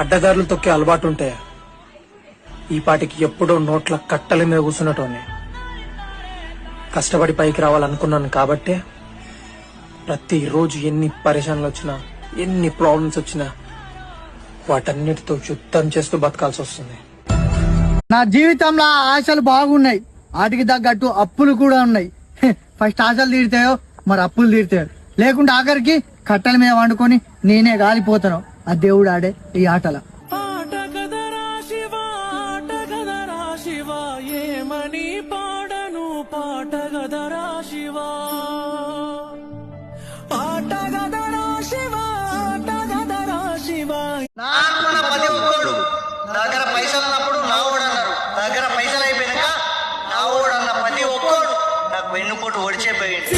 అడ్డదారులు తొక్కే అలవాటు ఉంటే ఈ పాటికి ఎప్పుడో నోట్ల కట్టల మీద కూర్చున్నటోనే. కష్టపడి పైకి రావాలనుకున్నాను కాబట్టే ప్రతిరోజు ఎన్ని పరేషాన్లు వచ్చినా, ఎన్ని ప్రాబ్లమ్స్ వచ్చినా వాటన్నిటితో యుద్ధం చేస్తూ బతకాల్సి వస్తుంది. నా జీవితంలో ఆశలు బాగున్నాయి, వాటికి తగ్గట్టు అప్పులు కూడా ఉన్నాయి. ఫస్ట్ ఆశలు తీరుతాయో మరి అప్పులు తీరుతాయో, లేకుంటే ఆఖరికి కట్టల మీద వండుకొని నేనే గాలిపోతాను. ఆ దేవుడు ఆడే ఈ ఆటల. ఏమని పాడను పాటగదరా శివా, పాటగదరా శివా, ఆటగదరా శివా. ప్రతి ఒక్కడు దగ్గర పైసలు ఉన్నప్పుడు నా ఓడు అన్నారు, దగ్గర పైసలు అయిపోయినాక నా ఓడు అన్న ప్రతి ఒక్కడు నాకు వెన్నుపోటు ఒడిచేపోయింది.